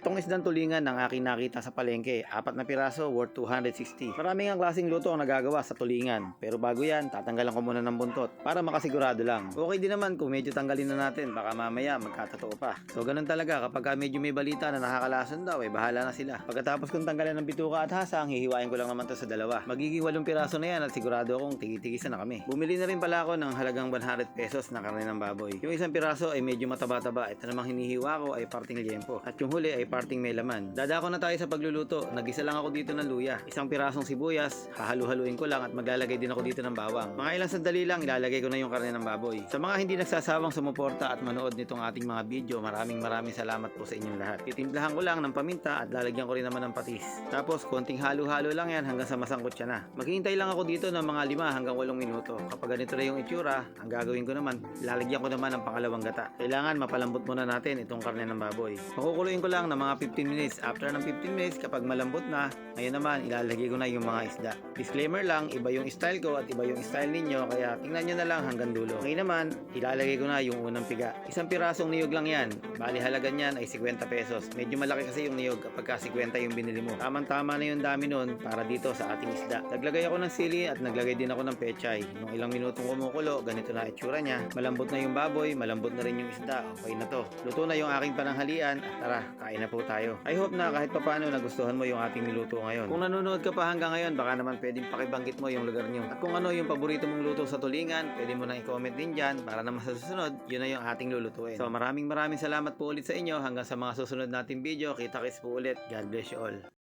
Itong isdang tulingan ng aking nakita sa palengke, 4 na piraso worth 260. Maraming ang klaseng luto ang nagagawa sa tulingan, pero bago yan, tatanggalan ko muna ng buntot para makasigurado lang. Okay din naman kung medyo tanggalin na natin, baka mamaya magkatotoo pa. So ganun talaga, kapag medyo may balita na nakakalason daw, bahala na sila. Pagkatapos kong tanggalan ng bituka at hasang, hihiwain ko lang naman to sa dalawa. Magiging 8 piraso na yan at sigurado akong tigi-tigisan na kami. Bumili na rin pala ako ng halagang 100 pesos na karne ng baboy. Yung isang piraso ay medyo mataba-taba, ito namang hinihiwa ko ay parting liempo. At yung huli ay parting may laman. Dadako na tayo sa pagluluto. Nag-isa lang ako dito ng luya. Isang pirasong sibuyas, hahalu-haluin ko lang at maglalagay din ako dito ng bawang. Mga ilang sandali lang, ilalagay ko na yung karne ng baboy. Sa mga hindi nagsasawang sumuporta at manood nitong ating mga video, maraming salamat po sa inyong lahat. Titimplahan ko lang ng paminta at lalagyan ko rin naman ng patis. Tapos konting halo-halo lang yan hanggang sa masangkot siya na. Maghihintay lang ako dito ng mga 5 hanggang 8 minuto. Kapag ganito na yung itsura, ang gagawin ko naman, lalagyan ko naman ng pangalawang gata. Kailangan mapalambot muna natin itong karne ng baboy. Makukuluin ko lang ng mga 15 minutes. After ng 15 minutes, kapag malambot na, ngayon naman ilalagay ko na yung mga isda. Disclaimer lang, iba yung style ko at iba yung style ninyo, kaya tingnan nyo na lang hanggang dulo. Ngayon naman, ilalagay ko na yung unang piga. Isang pirasong niyog lang yan. Bali halaga niyan ay 50 pesos. Medyo malaki kasi yung niyog kapag 50 yung binili mo. Tamang-tama na yung dami nun para dito sa ating isda. Naglagay ako ng sili at naglagay din ako ng pechay. Nung ilang minutong kumukulo, ganito na itsura niya. Malambot na yung baboy, malambot na rin yung isda. Okay na to. Luto na yung aking pananghalian at tara, kain na po tayo. I hope na kahit papano nagustuhan mo yung ating niluto ngayon. Kung nanonood ka pa hanggang ngayon, baka naman pwedeng pakibanggit mo yung lugar nyo. At kung ano yung paborito mong luto sa tulingan, pwede mo nang i-comment din dyan para naman sa susunod, yun na yung ating lulutuin. So maraming salamat po ulit sa inyo. Hanggang sa mga susunod nating video, kita-kits po ulit. God bless you all.